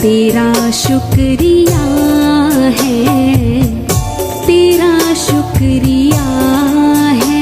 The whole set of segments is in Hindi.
तेरा शुक्रिया है, तेरा शुक्रिया है।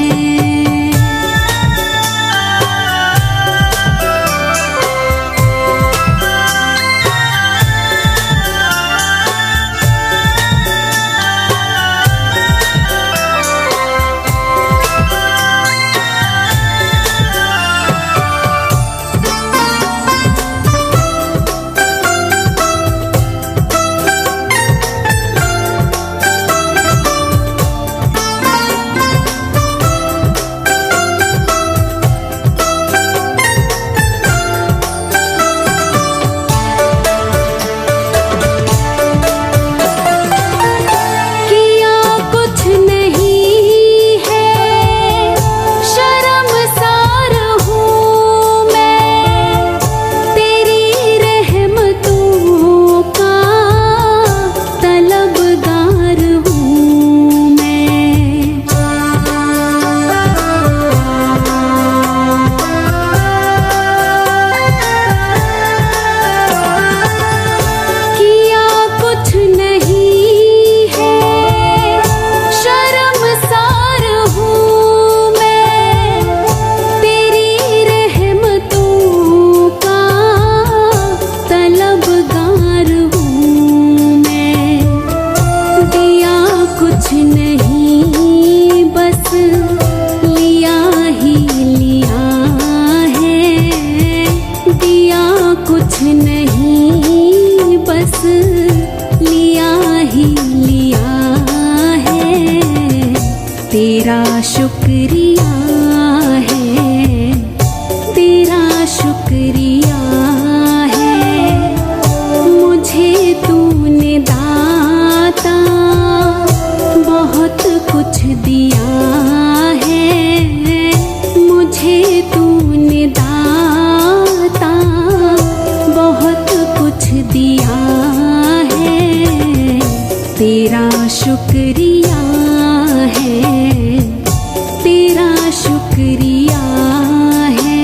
तेरा शुक्रिया है, तेरा शुक्रिया है। मुझे तूने दाता बहुत कुछ दिया है, मुझे तूने दाता बहुत कुछ दिया है। तेरा शुक्रिया है, तेरा शुक्रिया है।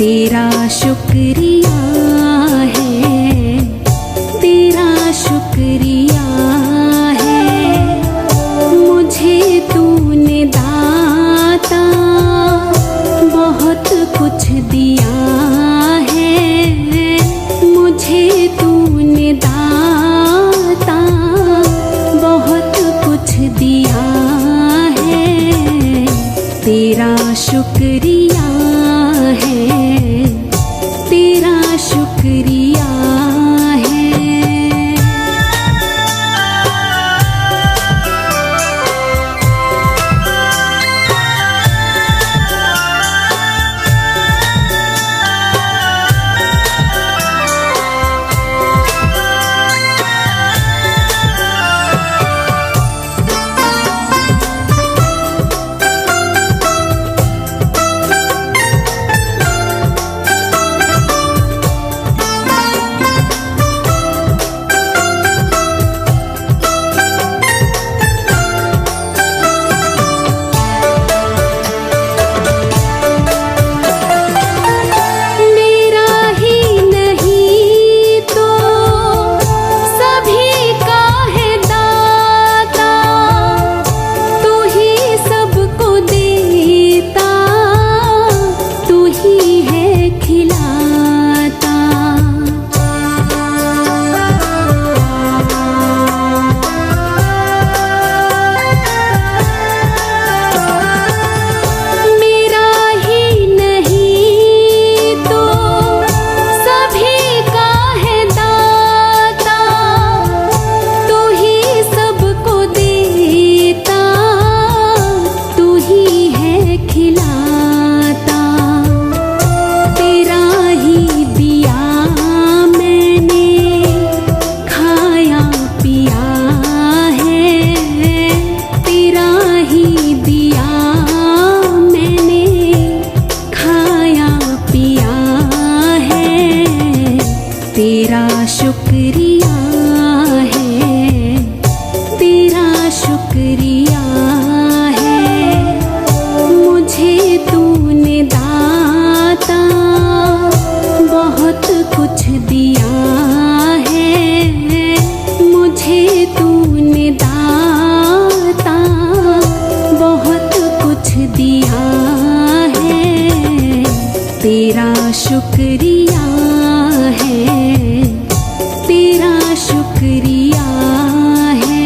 तेरा शुक्रिया है, तेरा शुक्रिया है। मुझे तूने दाता बहुत कुछ दिया है, मुझे तूने दाता बहुत कुछ दिया है। तेरा शुक्रिया है, तेरा शुक्रिया है। शुक्रिया है, तेरा शुक्रिया है।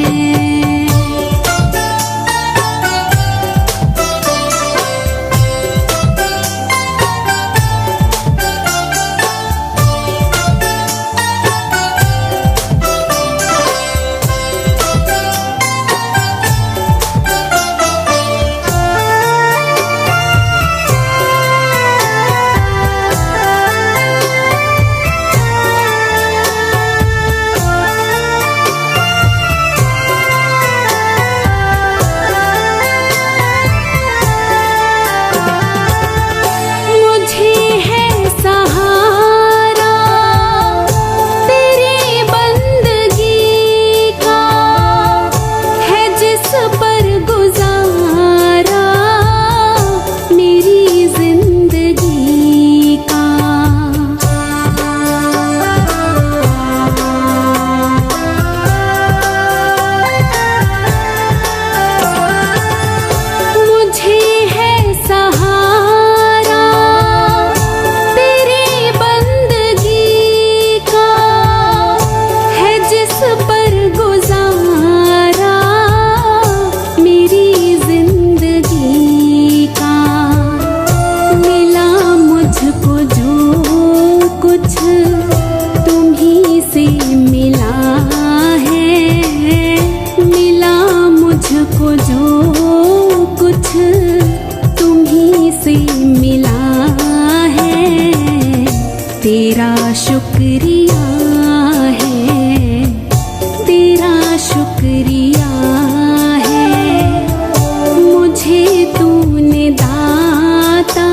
तेरा शुक्रिया है, तेरा शुक्रिया है। मुझे तूने दाता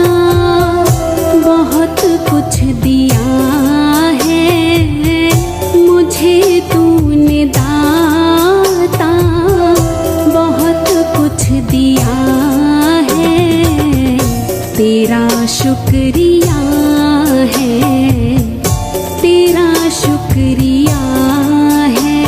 बहुत कुछ दिया है, मुझे तूने दाता बहुत कुछ दिया है। तेरा शुक्रिया है, तेरा शुक्रिया है।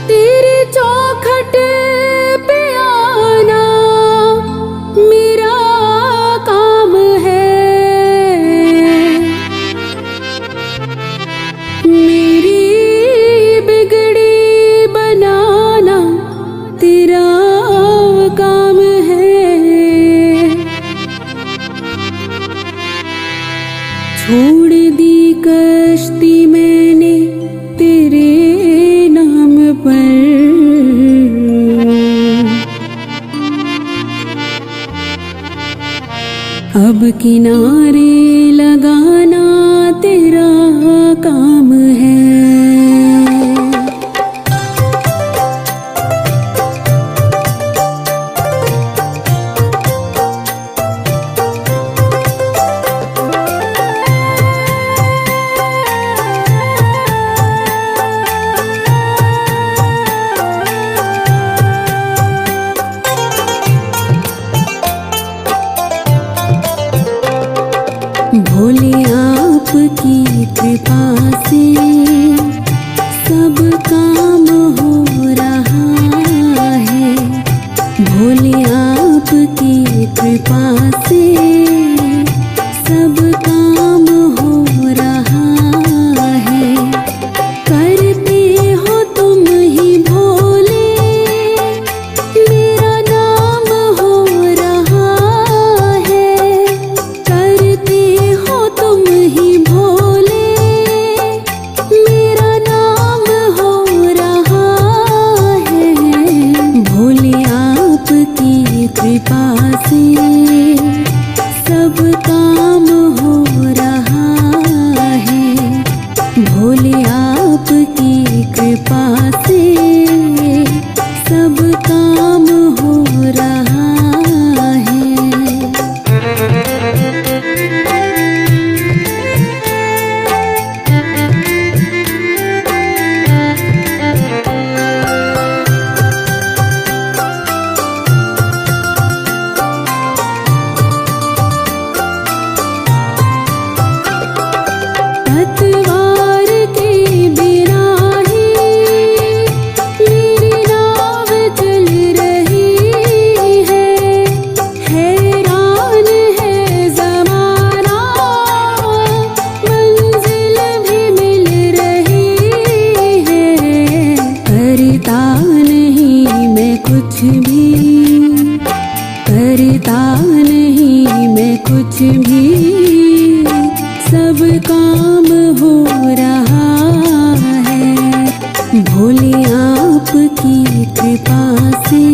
तेरे चौखट पे आना मेरा काम है, मेरी बिगड़ी बनाना तेरा काम है। छोड़ दी कश्ती मैंने तेरे नाम पर, अब किनारे लगाना तेरा काम है। भोले आपकी कृपा से करता नहीं मैं कुछ भी, करता नहीं मैं कुछ भी, सब काम हो रहा है भोले आपकी कृपा से,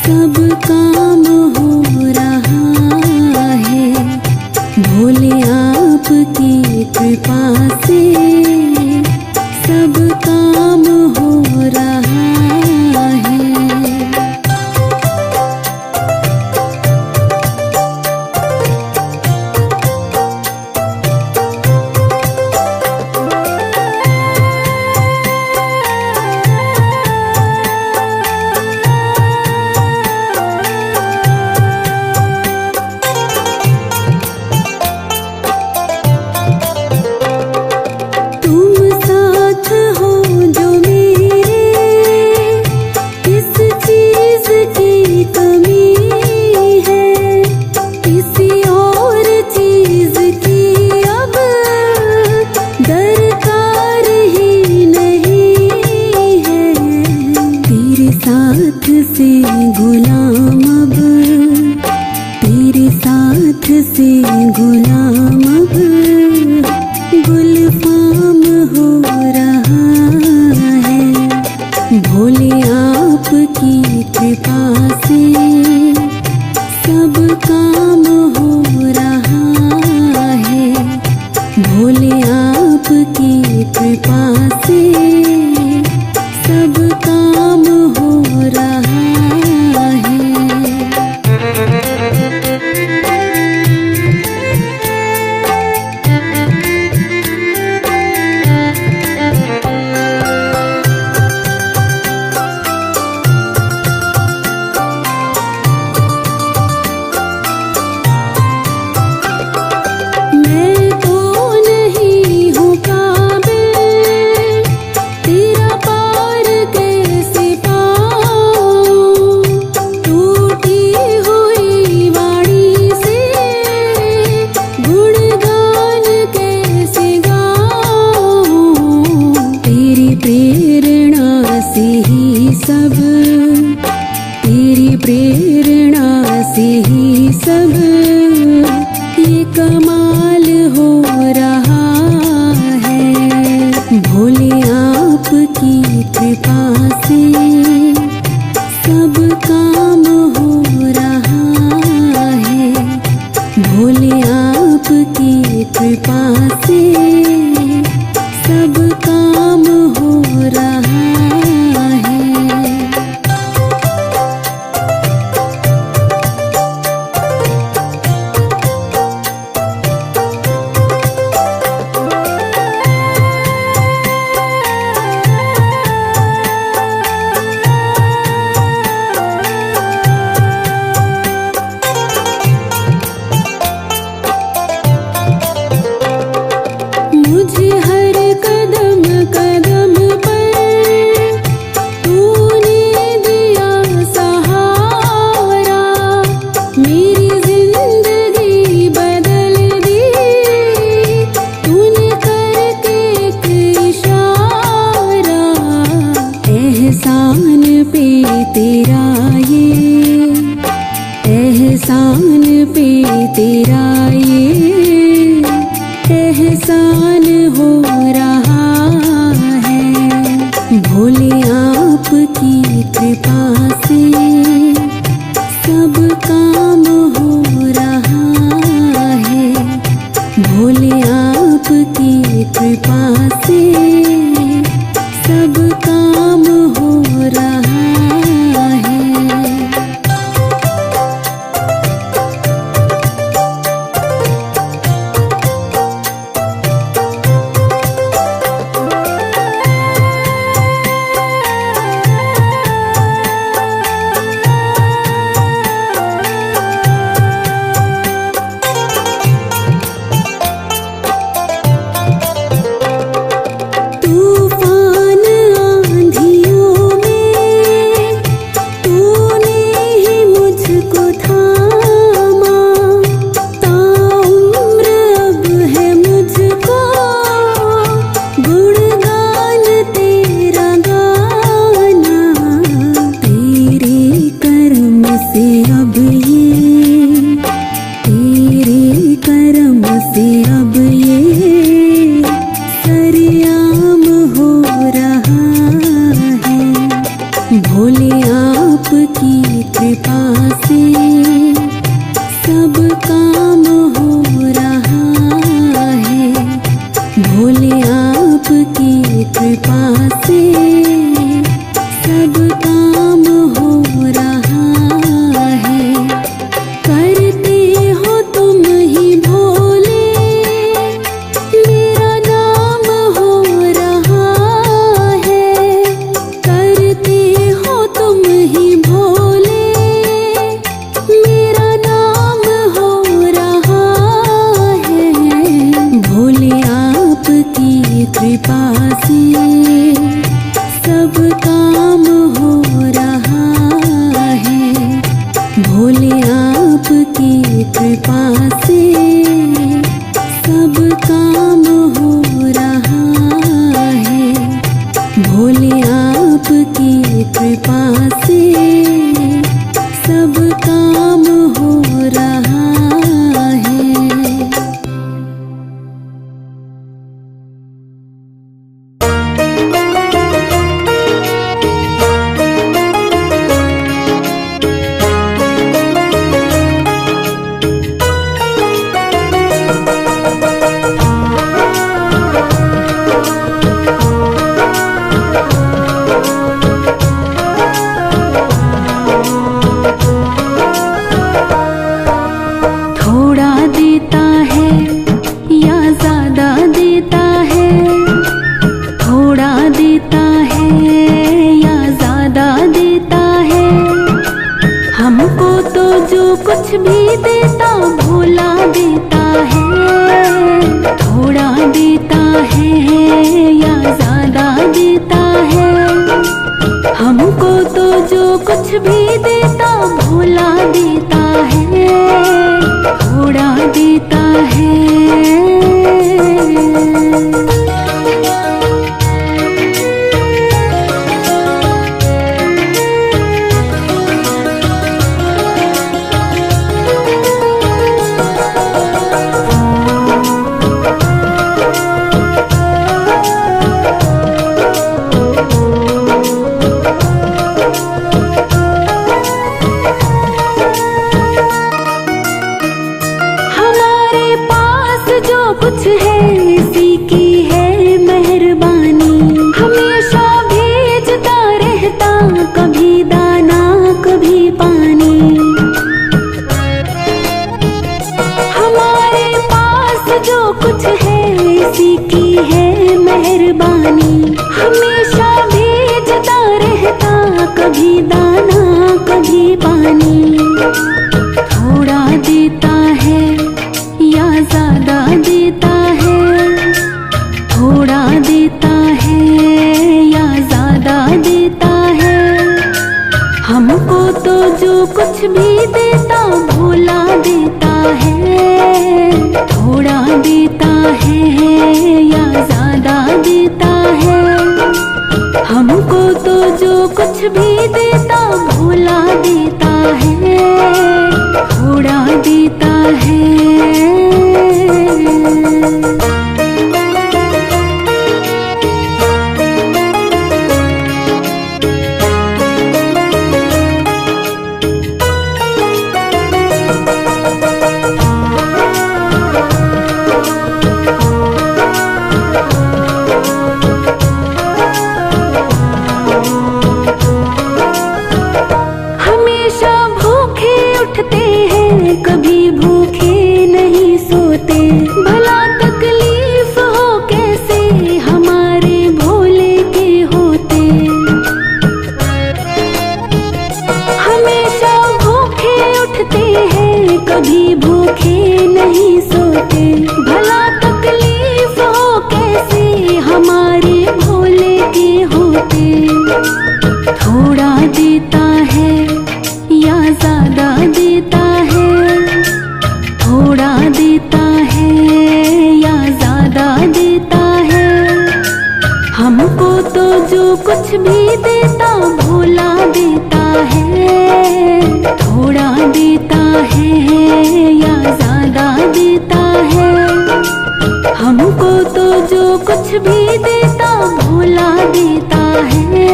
सब काम हो रहा है भोले आपकी कृपा से, सब काम हो रहा है। से गुलाम अब, तेरे साथ से गुलाम अब, गुलफाम हो रहा है भोले आपकी कृपा से, सब काम हो रहा है भोले आपकी कृपा से, सब काम हो रहा है। मैं तो नहीं हूँ काबिल, तेरा पार कैसे पाऊं, टूटी हुई वाणी से गुणगान कैसे गाऊं, तेरी प्रेरणा से ही सब, तेरी प्रेरणा से ही सब ये कमाल हो रहा है भोले आपकी कृपा से, सब काम हो रहा है भोले आपकी कृपा से, सब काम हो रहा है। मुझे हर कदम कदम पर तूने दिया सहारा, मेरी जिंदगी बदल दी तूने करके एक इशारा, एहसान पे तेरा ये, एहसान पे तेरा ये एहसान हो रहा है भोले आपकी कृपा से, सब काम हो रहा है भोले आपकी कृपा से, सब काम हो रहा है। सब काम हो रहा है भोले आपकी कृपा से। सब काम हो रहा है भोले आपकी कृपा से। सब काम हो रहा है। थोड़ा देता है या ज्यादा देता है, थोड़ा देता है या ज्यादा देता है। हमको तो जो कुछ भी देता भोला देता है। थोड़ा देता है या ज्यादा देता है। हमको तो जो कुछ भी देता भोला देता है। थोड़ा देता है। कुछ है इसी की है मेहरबानी। हमेशा भेजता रहता कभी दाना कभी पानी। हमारे पास जो कुछ है इसी की है मेहरबानी। हमेशा भेजता रहता कभी दाना कभी पानी। थोड़ा देता है या ज्यादा देता है। थोड़ा देता है या ज्यादा देता है। हमको तो जो कुछ भी देता भोला देता है। थोड़ा देता है या ज्यादा देता है। हमको तो जो कुछ भी देता भोला देता है। थोड़ा देता है। हमेशा भूखे उठते हैं कभी भूखे नहीं सोते। भला तकलीफ हो कैसे हमारे भोले के होते। हमेशा भूखे उठते हैं कभी भूखे नहीं सोते। भला तकलीफ हो कैसे हमारे भोले के होते। थोड़ा देता है या ज्यादा देता है। थोड़ा देता है या ज्यादा देता है। हमको तो जो कुछ भी देता भोला देता है। थोड़ा देता है या ज्यादा देता है। हमको तो जो कुछ भी देता भोला देता है।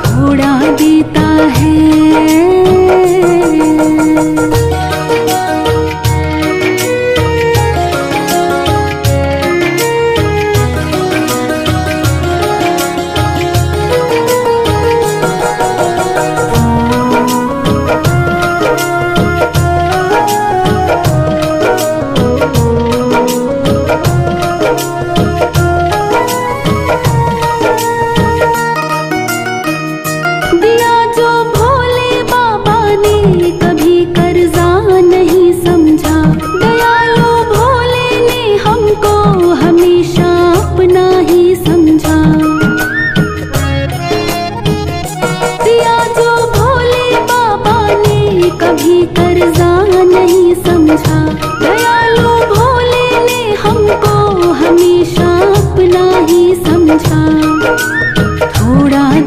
थोड़ा देता है।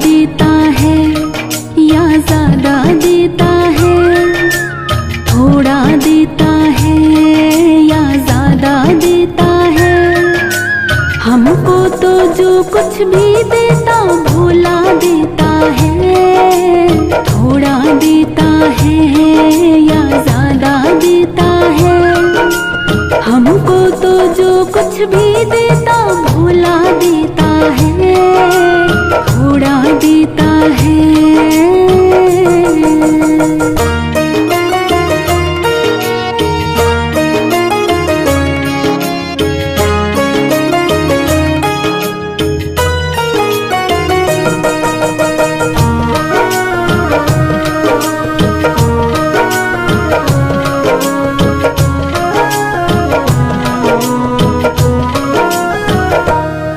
देता है या ज्यादा देता है, थोड़ा देता है या ज्यादा देता है। हमको तो जो कुछ भी देता भोला देता है, थोड़ा देता है या ज्यादा देता है। हमको तो जो कुछ भी देता भोला देता है, थोड़ा देता है।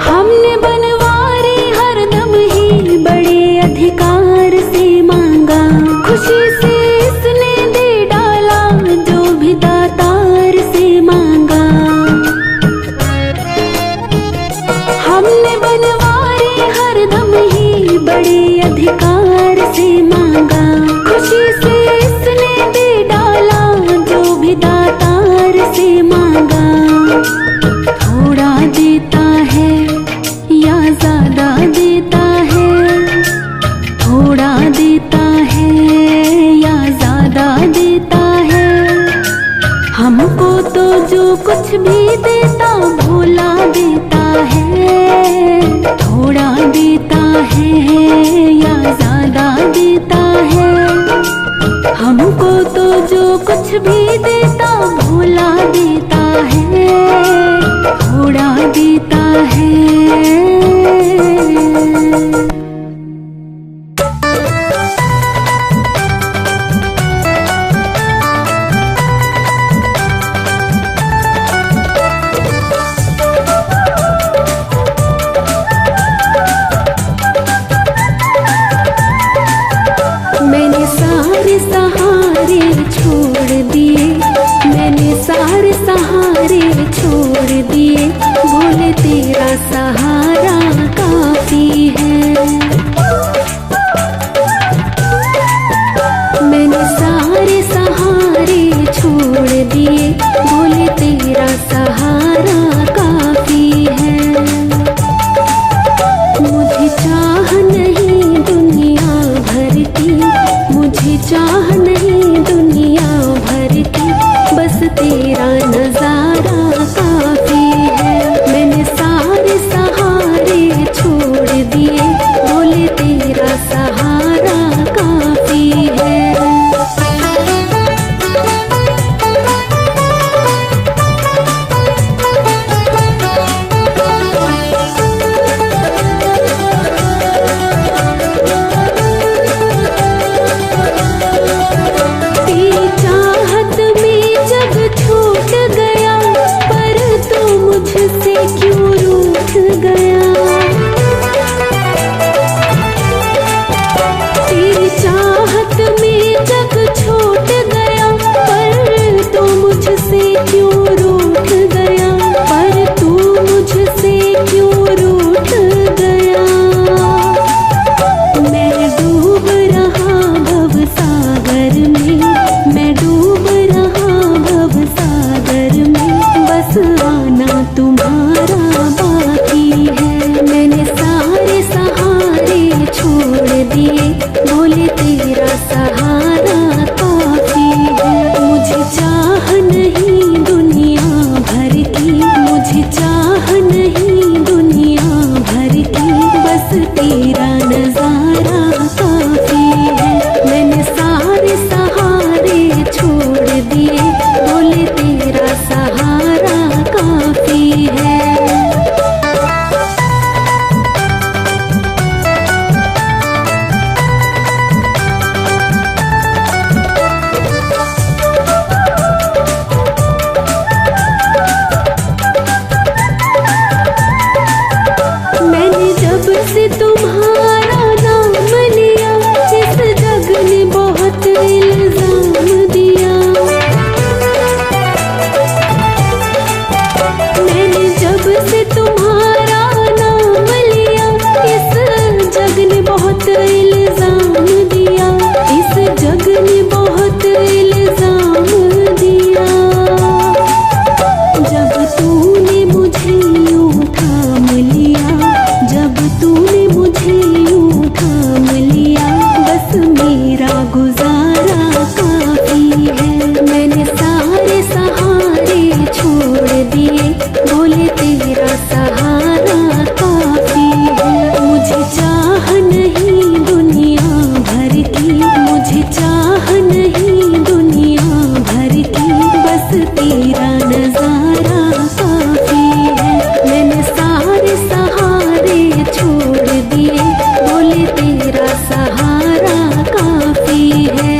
हमने बनवारी हरदम ही बड़े अधिकार से मांगा, खुशी से इसने दे डाला जो भी दातार से मांगा। हमने बनवारी हरदम ही बड़े अधिकार से मांगा, खुशी से इसने दे डाला जो भी दातार से मांगा। थोड़ा देता है या ज्यादा देता है, थोड़ा देता है या ज्यादा देता है। हमको तो जो कुछ भी देता भोला देता है, थोड़ा देता है या ज्यादा देता है। हमको तो जो कुछ भी देता भोला देता है, थोड़ा देता है। मैंने सारे सहारे छोड़ दिए, मैंने सारे सहारे छोड़ दिए, भोले तेरा सहारा काफी है। मैंने सारे सहारे छोड़ दिए, भोले तेरा सहारा काफी है। मुझे चाह नहीं दुनिया भर की, मुझे चाह नहीं दुनिया भर की, बस तेरा नजारा काफी है। मैंने सारे सहारे छोड़ दिए, बोले तेरा सहारा काफी है। तेरी चाहत में जग छूट गया, पर तू मुझसे क्यों रूठ गया। तेरी चाहत में जग छूट गया, पर तू मुझसे क्यों रूठ गया, पर तू मुझसे क्यों रूठ गया। मैं डूब रहा भव सागर में, मैं डूब रहा भव सागर में, बस आना तुम्हारा बाकी है। मैंने सारे सहारे छोड़ दिए, बोले तेरा सहारा बहुत इल्जाम दिया, इस जग ने बहुत इल्जाम दिया। जब तूने मुझे यूं थाम लिया, जब तूने मुझे यूं थाम लिया, बस मेरा गुजारा काफी है। मैंने सारे सहारे छोड़ दिए, बोले तेरा सहारा काफी है। मुझे चाह नहीं दुनिया भर की, मुझे चाह नहीं दुनिया भर की, बस तेरा नजारा काफी है। मैंने सारे सहारे छोड़ दिए, बोले तेरा सहारा काफी है।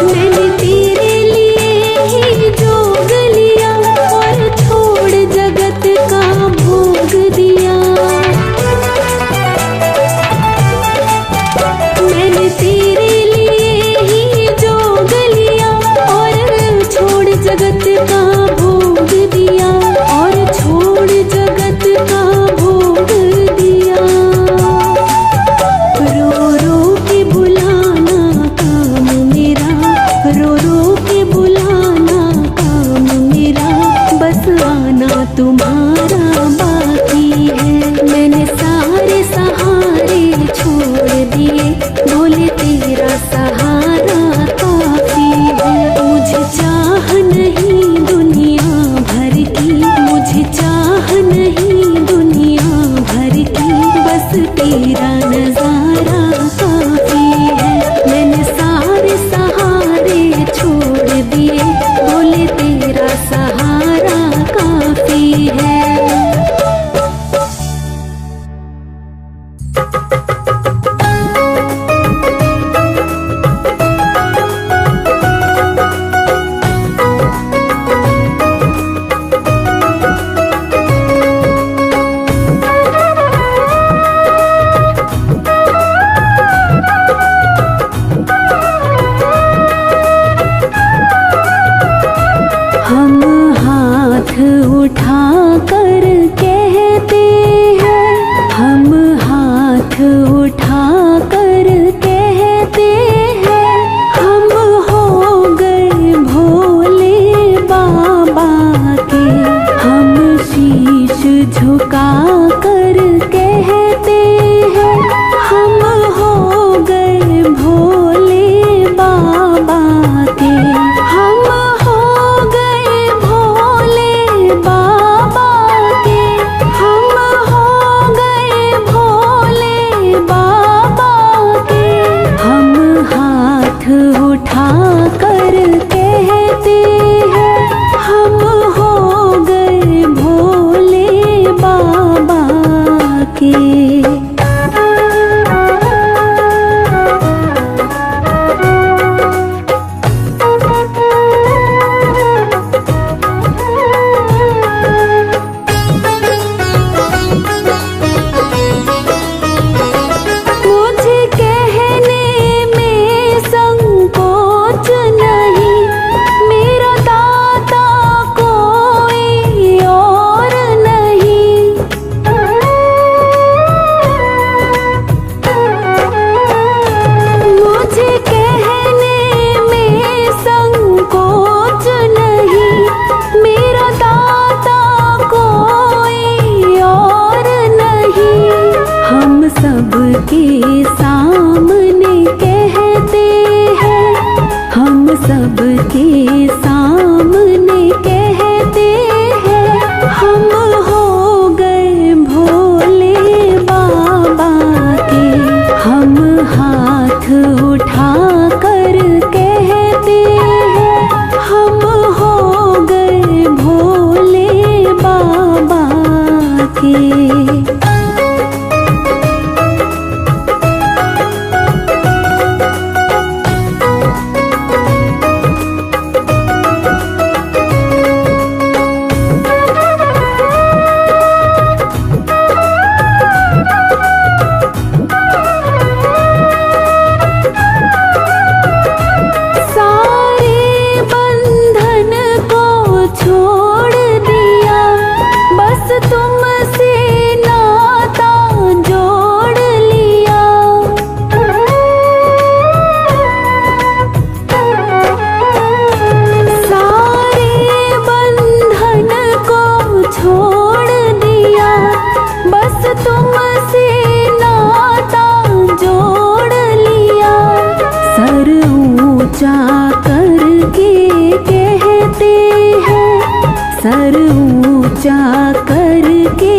मैंने तेरे लिए ही जोग लिया और छोड़ जगत का भोग दिया। मैंने तेरे लिए ही जोग लिया और छोड़ जगत का भोग दिया, और छोड़ जगत का भोग दिया। रो रो के बुलाना काम मेरा, रो रो के बुलाना काम मेरा, बस आना तुम्हारा बाकी है। मैंने सारे सहारे छोड़ दिए, बोले तेरा सहारा काफी है। मुझे चाह नहीं दुनिया भर की, मुझे चाह नहीं दुनिया भर की, बस तेरा नजारा काफी है। मैंने सारे सहारे छोड़ दिए, बोले तेरा सहारा काफी है। हम हाथ उठा कर कहते हैं, हम हाथ उठा कर कहते हैं, हम हो गए भोले बाबा के। हम शीश झुका कर कहते हैं, हम हो गए भोले बाबा के। हम हो गए भोले बाबा के, हम हो गए भोले बाबा के। हम हाथ उठा कर कहते हैं, हम हो गए भोले बाबा के। मुझे कहने में संकोच नहीं, मेरा दाता कोई और नहीं। मुझे कहने में संकोच नहीं, मेरा दाता कोई और नहीं। हम सबके सामने कहते हैं, हम सबके सामने कहते हैं, हम हो गए भोले बाबा के। हम हाथ उठा कर कहते हैं, हम हो गए भोले बाबा के। सर ऊंचा करके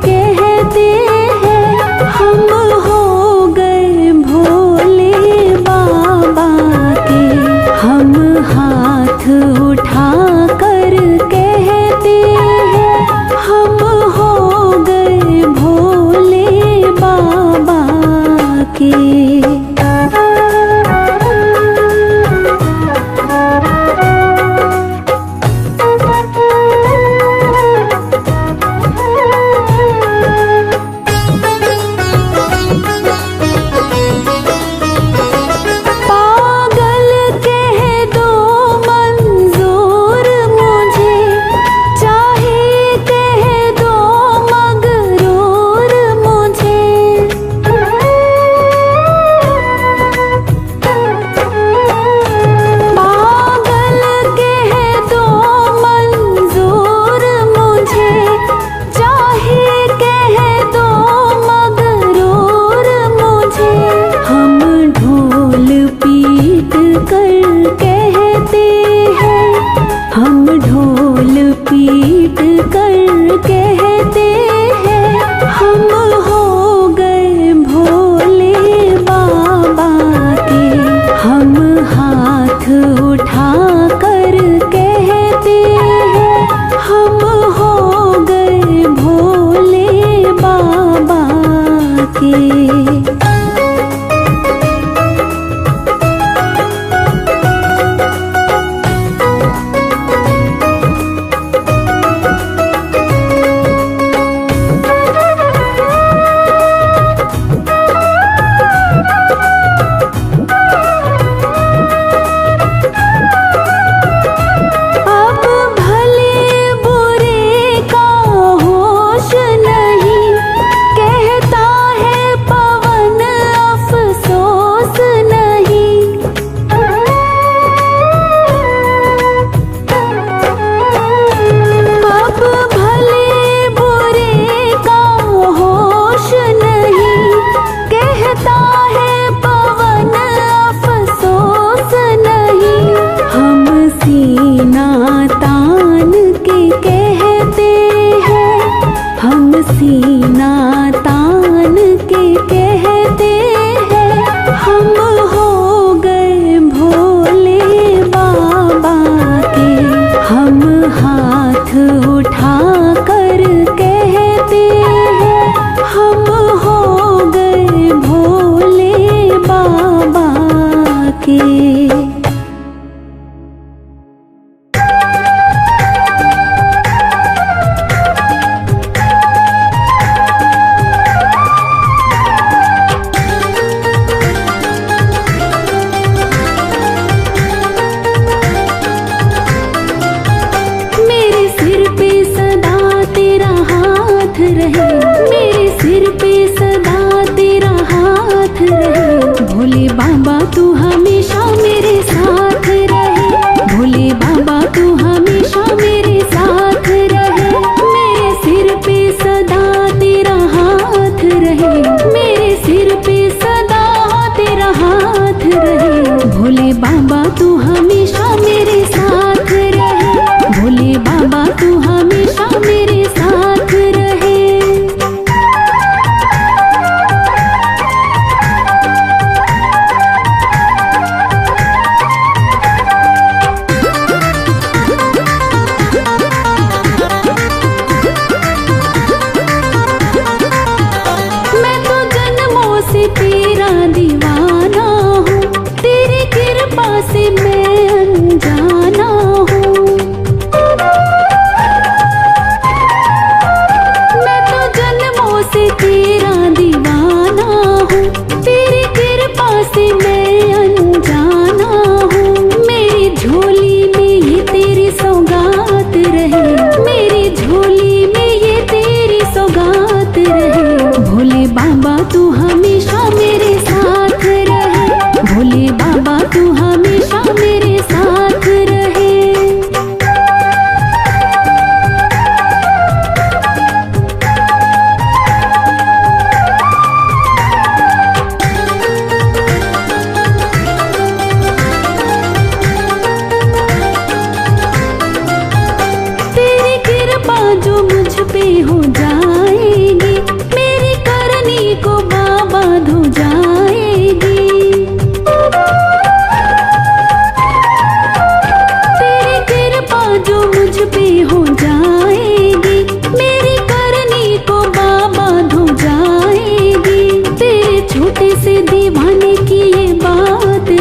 कहते हैं हम हो गए भोले बाबा के। हम हाथ उठा कर कहते हैं हम हो गए भोले बाबा के।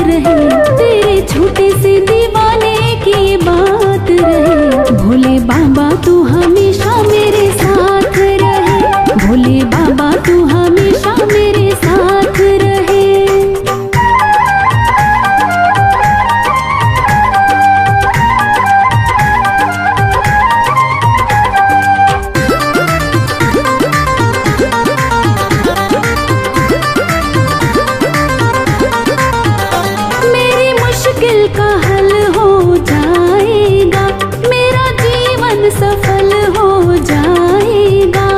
रहे, तेरे छोटे से दीवाने की ये बात रहे। भोले बाबा तू हमेशा मेरे साथ रहे, भोले बाबा तू हमेशा मेरे साथ रहे। मेरी मुश्किल का हल हो जाएगा, मेरा जीवन सफल हो जाएगा।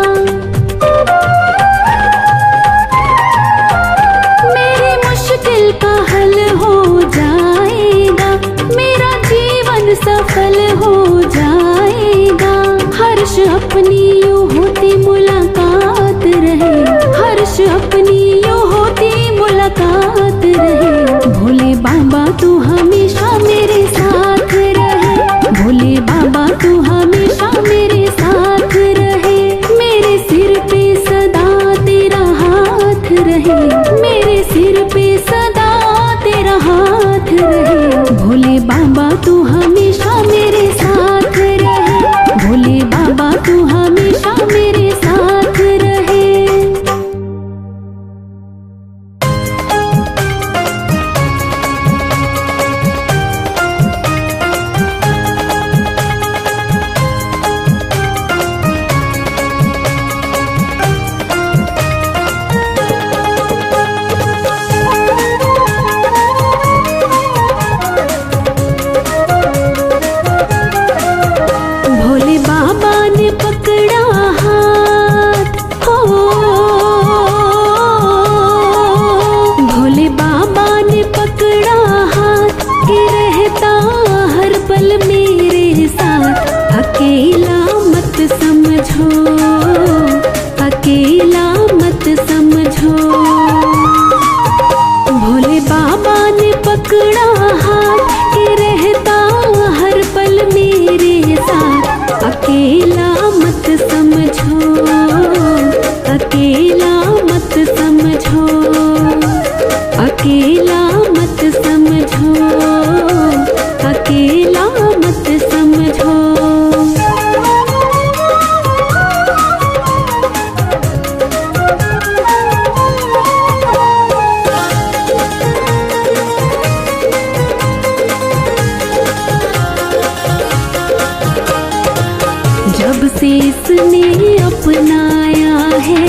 मेरी मुश्किल का हल हो जाएगा, मेरा जीवन सफल हो जाएगा। हर्ष अपनी यूं होती मुलाकात रहे, हर्ष अपनी यूं होती मुलाकात रहे। भोले बाबा तू हमेशा मेरे साथ रहे, भोले बाबा तू हमेशा मेरे साथ रहे। मेरे सिर पे सदा तेरा हाथ रहे, मेरे सिर पे सदा तेरा हाथ रहे। भोले बाबा तू हमेशा मेरे साथ रहे, भोले बाबा तू हमेशा मेरे साथ रहे। भोले बाबा ने पकड़ा हाथ हो, भोले बाबा ने पकड़ा हाथ कि रहता हर पल मेरे साथ। अकेला मत समझो, अकेला मत समझो। भोले बाबा ने पकड़ा हाथ कि रहता हर पल मेरे साथ। अकेला मत समझो, अकेला मत समझो, अकेला मत समझो, अकेला मत समझो। जब से इसने अपनाया है,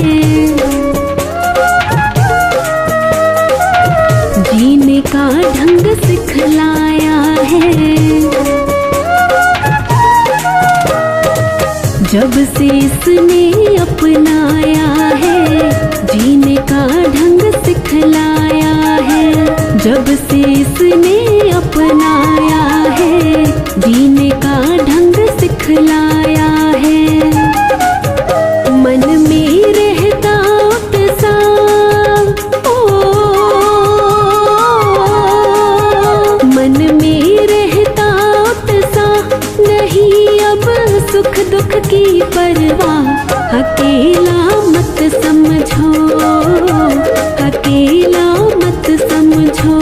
जीने का ढंग सिखलाया है। जब से इसने अपनाया है, जीने का ढंग सिखलाया है। जब से इसने अपनाया है, जीने का ढंग सिखलाया है। मन में रहता उत्साह, मन में रहता उत्साह, नहीं अब सुख दुख की परवाह। अकेला मत समझो, अकेला मत समझो।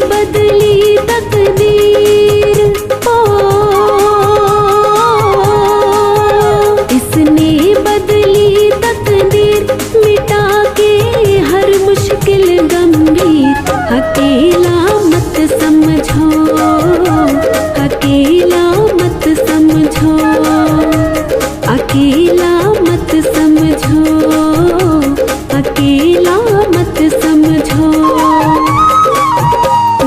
बदली तकदीर, ओ इसने बदली तकदीर, मिटा के हर मुश्किल गंभीर। अकेला मत समझो, अकेला मत समझो, अकेला मत समझो, अकेला मत समझो।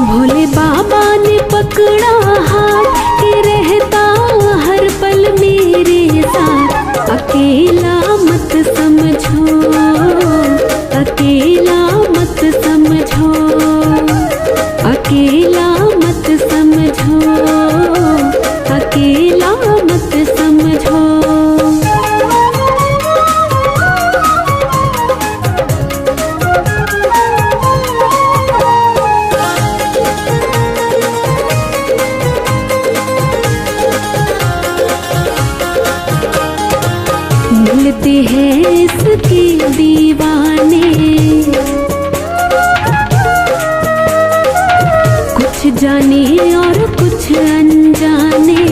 भोले बाबा ने पकड़ा हाथ के रहता हर पल मेरे साथ। अकेला मत समझो, अकेला मत समझो, अकेला मत समझो, अकेला मत समझो। मिलते हैं इसके दीवाने, कुछ जाने और कुछ अनजाने।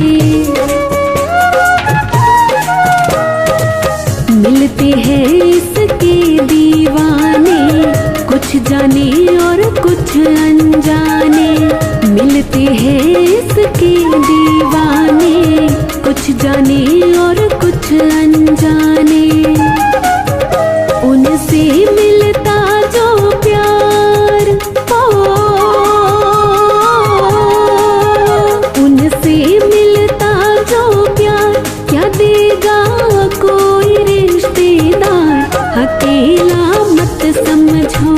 मिलते हैं इसके दीवाने, कुछ जाने और कुछ अनजाने। मिलते हैं इसके दीवाने, कुछ जाने और कुछ अनजाने। उनसे मिलता जो प्यार, ओ उनसे मिलता जो प्यार, क्या देगा कोई रिश्तेदार। अकेला मत समझो,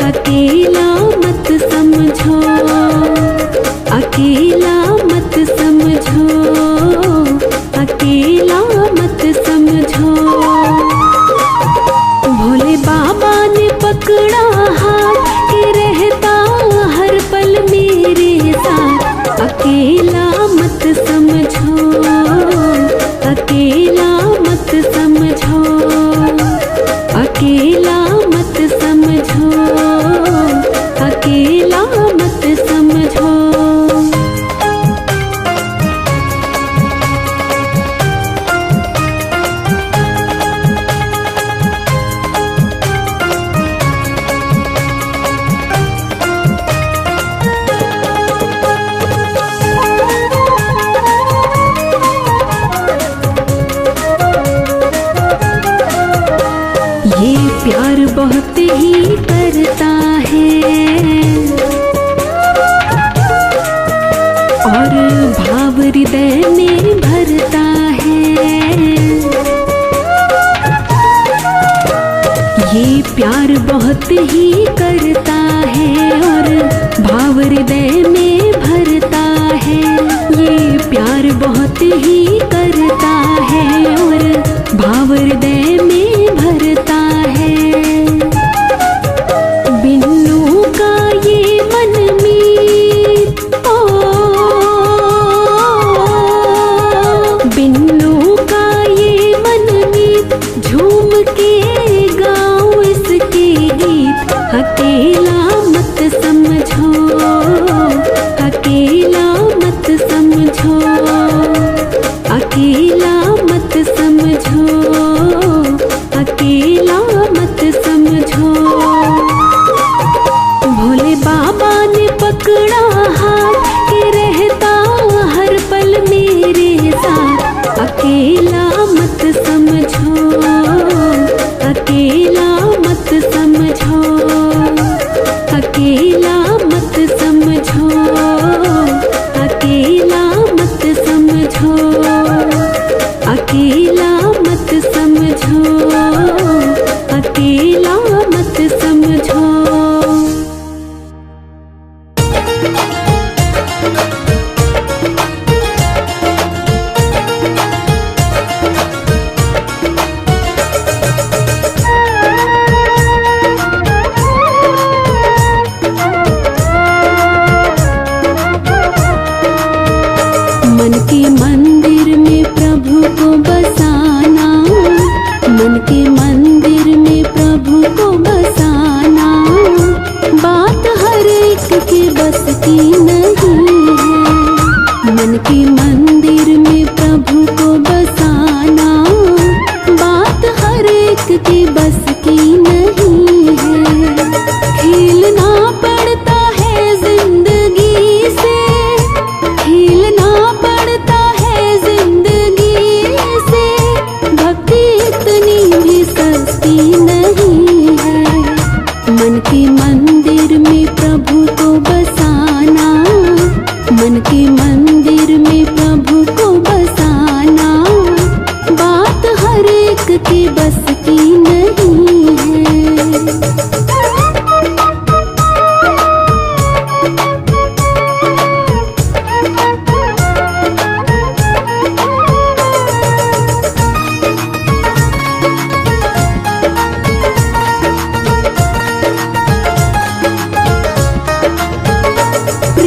अकेला मत समझो, अकेला मत समझो, अकेला मत समझो। भोले बाबा ने पकड़ा हाथ के रहता हर पल मेरे साथ। अकेला मत समझो, अकेला मत समझो, अकेला मत समझो, अकेला मत समझो। ये प्यार बहुत ही करता है और भाव हृदय में भरता है। ये प्यार बहुत ही करता है और भाव हृदय में भरता है। ये प्यार बहुत ही करता है और भाव हृदय में भरता है। बिन्नू का ये मनमीत, ओ बिन्नू का ये मनमीत, झूम के गाऊं इसके गीत। अकेला मत समझो, अकेला मत समझो, अकेला मत समझो, अकेला मत समझो। भोले बाबा ने पकड़ा हाथ के रहता हर पल मेरे साथ। अकेला मत समझो, अकेला मत समझो, अकेला मत समझो, अकेला मत समझो, अकेला मत समझो, अकेला मत समझो।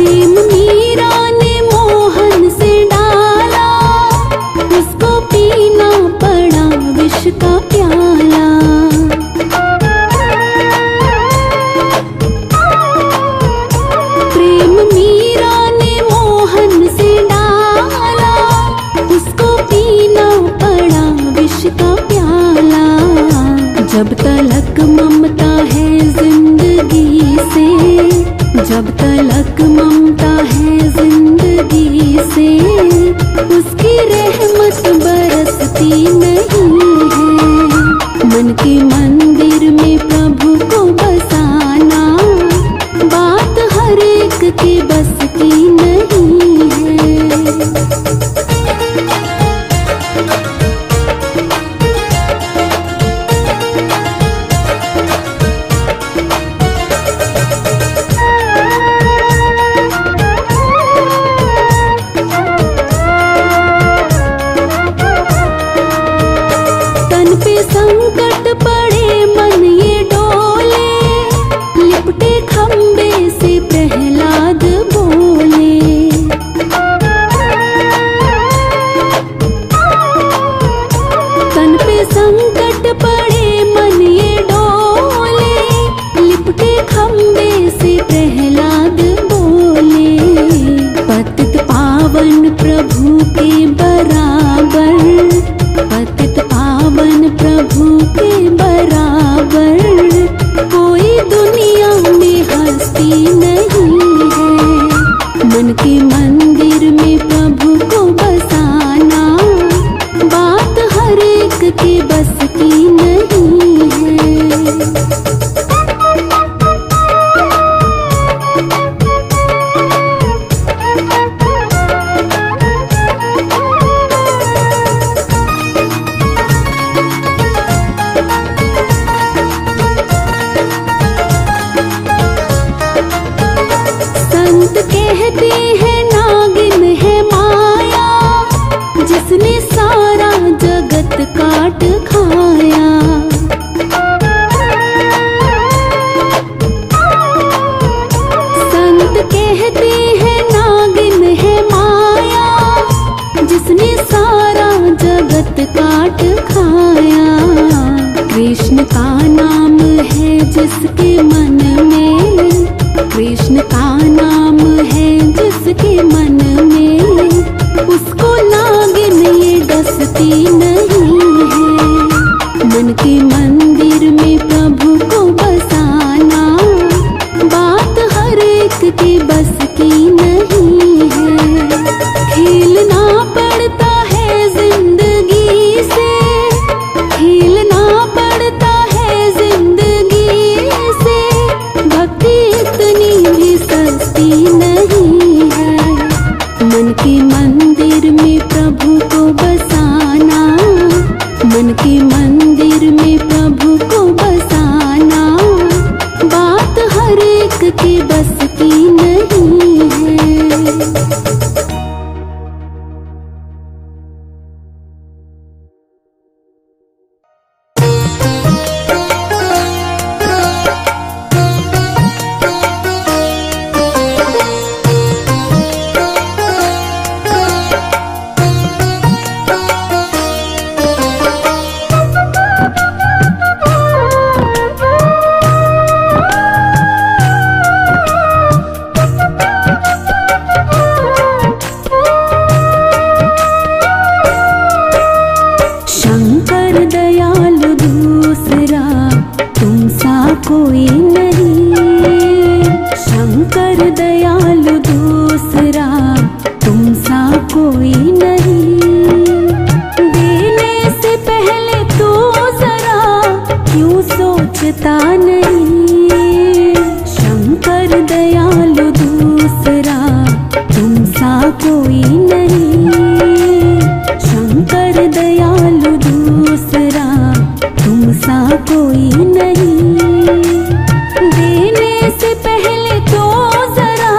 प्रेम मीरा ने मोहन से डाला, उसको पीना पड़ा विष का प्याला। प्रेम मीरा ने मोहन से डाला, उसको पीना पड़ा विष का प्याला। जब तलक ममता है जिंदगी से, जब तलक ममता है जिंदगी से, उसकी रहमत बरसती नहीं है। मन के मंदिर में प्रभु को बसाना, बात हर एक के बस की नहीं है। संकट पड़े मन ये डोले, लिपटे खम्बे से प्रहलाद बोले। तन पे संकट पड़े मन ये डोले, लिपटे खम्बे से प्रहलाद बोले। पतित पावन प्रभु के बराबर, पतित पावन प्रभु के बराबर, कोई दुनिया में हस्ती नहीं है। मन के मंदिर में प्रभु को बसाना, बात हर एक के बस की नहीं है। संत कहते हैं नागिन है माया, जिसने सारा जगत काट खाया। संत कहते हैं नागिन है माया, जिसने सारा जगत काट खाया। कृष्ण का नाम है जिसके मन में, कृष्ण का नाम है जिसके मन में, उसको नागिन ये डसती नहीं है। मन के मंदिर में प्रभु को बसाना, बात हर एक के बस की नहीं है। खेलना पड़ता है जिंदगी से, खेलना पड़ता है जिंदगी से, भक्ति इतनी भी सस्ती नहीं है। मन के मंदिर में प्रभु को बसाना, मन के मंदिर में प्रभु को बसाना, बात हर एक के बस की नहीं है। कोई नहीं, शंकर दयालु दूसरा तुमसा कोई नहीं। देने से पहले तो जरा क्यों सोचता नहीं, शंकर दयालु दूसरा तुमसा कोई नहीं। शंकर दयालु दूसरा तुमसा कोई नहीं। देने से पहले तो जरा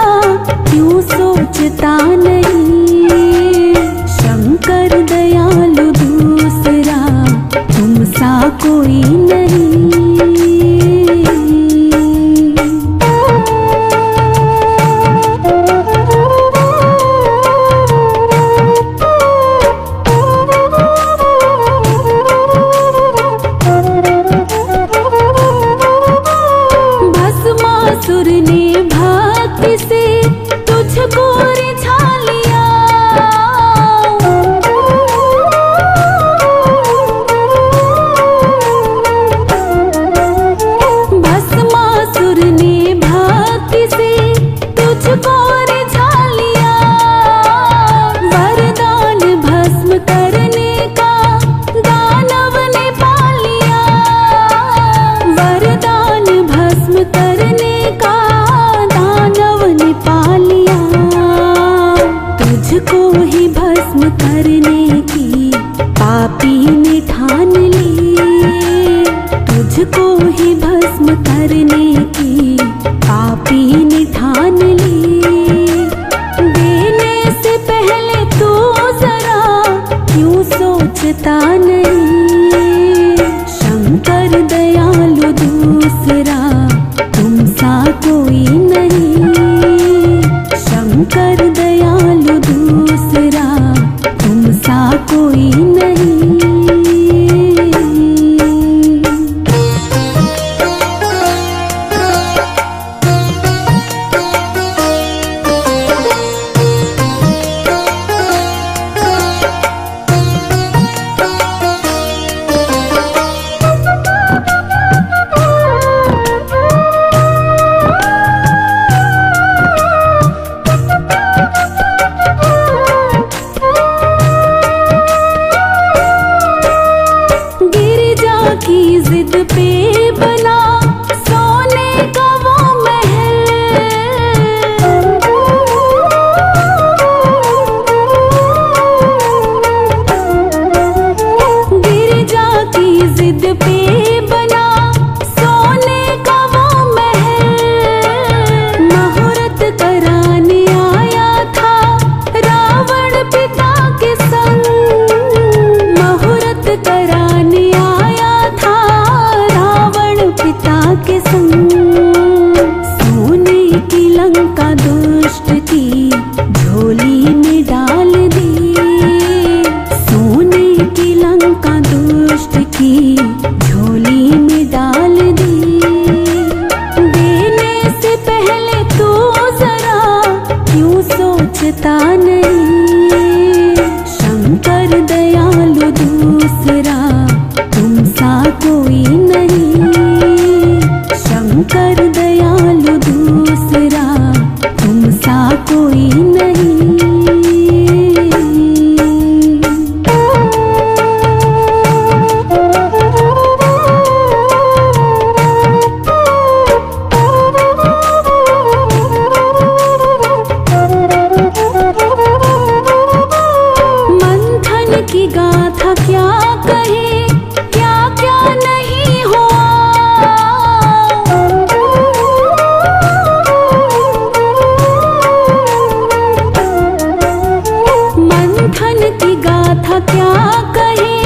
क्या कहे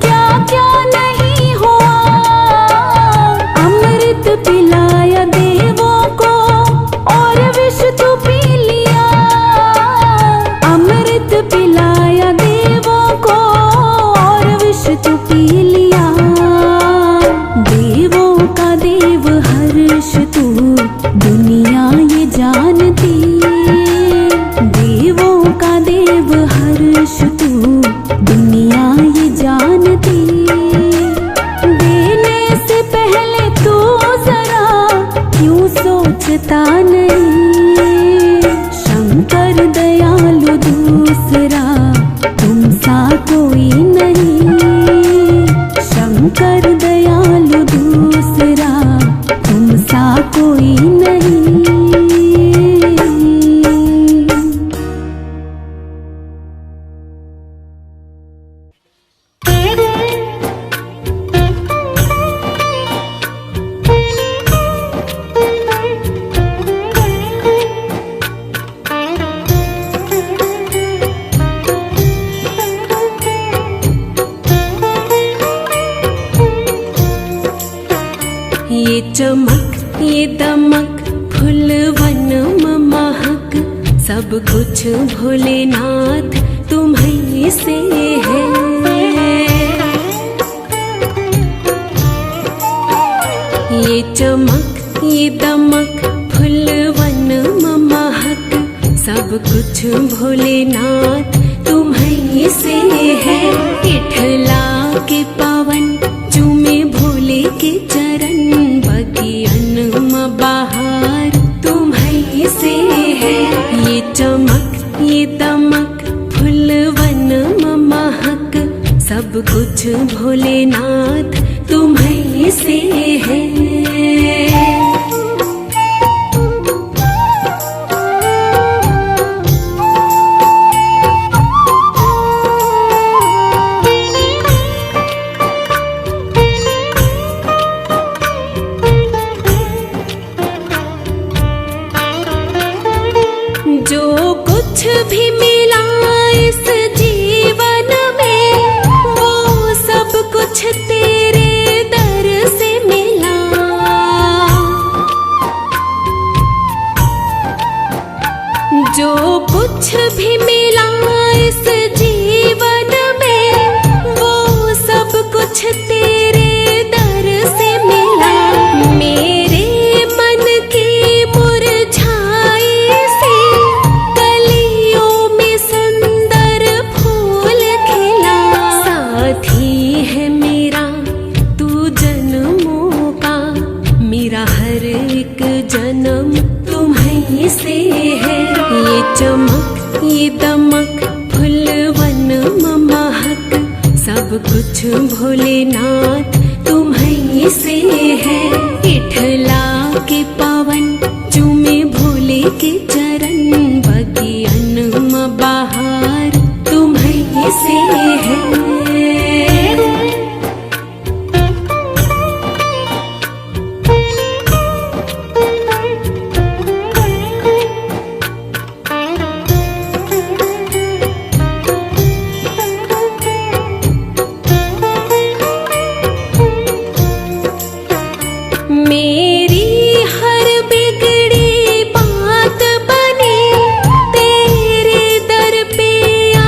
क्या क्या नहीं हुआ। अमृत पिलाया देवों को और विष तू पी लिया। अमृत पिलाया देवों को और विष तू पी लिया। देवों का देव हर्ष तू दुनिया ये जानती। देवों का देव हर्ष तू दुनिया ये जानती। देने से पहले तू जरा क्यों सोचता नहीं। शंकर दयालु दूसरा तुम सा कोई नहीं। शंकर दयालु दूसरा तुम सा कोई नहीं। ये चमक ये दमक फूलवन महक सब कुछ भोलेनाथ तुम्हीं से है। ये चमक ये दमक फूलवन महक सब कुछ भोलेनाथ तुम्हीं से है। इठला के पावन चूमे भोले के चरण बगियन बहार तुम्हीं से है। ये चमक ये दमक फूलवन महक सब कुछ भोलेनाथ तुम्हीं से है। जो कुछ भी मिला इस जीवन में वो सब कुछ तेरे दर से मिला। जो कुछ भी मिला इस जीवन में वो सब कुछ तेरे दर से मिला। मेरे मन की मुरझाई सी कलियों में सुंदर फूल खिला। साथी है मेरा तू जन्मों का, मेरा हर एक जन्म तुम्हीं से है। ये चमक ये दमक फूलवन महक सब कुछ भोलेनाथ तुम्हीं से है। इठला के पावन चूमे भोले के चरण बगियन बहार तुम्हीं से है। मेरी हर बिगड़ी बात बनी तेरे दर पे आ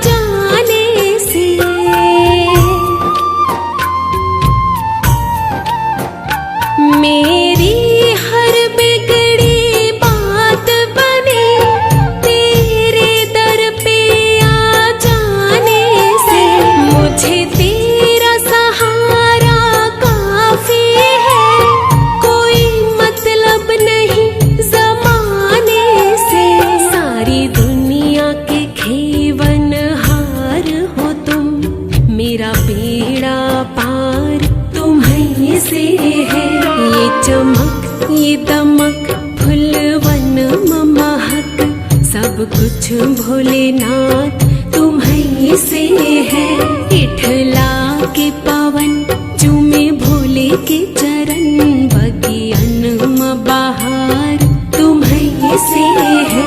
जाने से। मेरी हर बिगड़ी बात बनी तेरे दर पे आ जाने से। मुझे तेरा सहारा काफी है, कोई मतलब नहीं जमाने से। सारी दुनिया के खेवन हार हो तुम, मेरा बेड़ा पार तुम्हीं से है। ये चमक ये दमक फूलवन महक सब कुछ भोलेनाथ तुम्हीं से है। इठला के पावन चूमे भोले के चरण बगियन बहार तुम्हीं से है।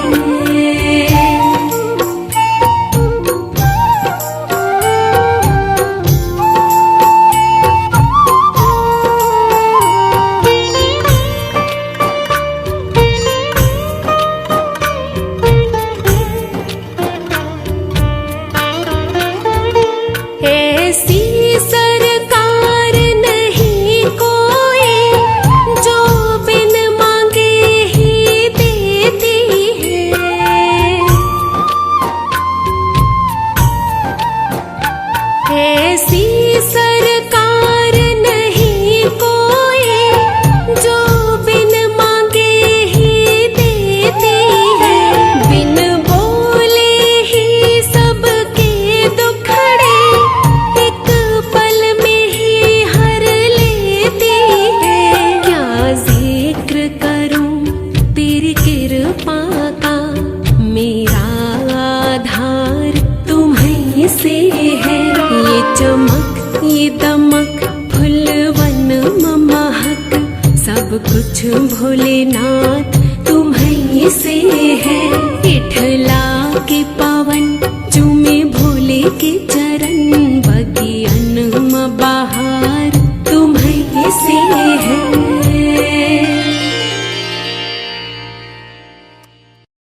ये दमक फुलवन महक सब कुछ भोलेनाथ तुम्हीं से है। इठला के पावन चूमे भोले के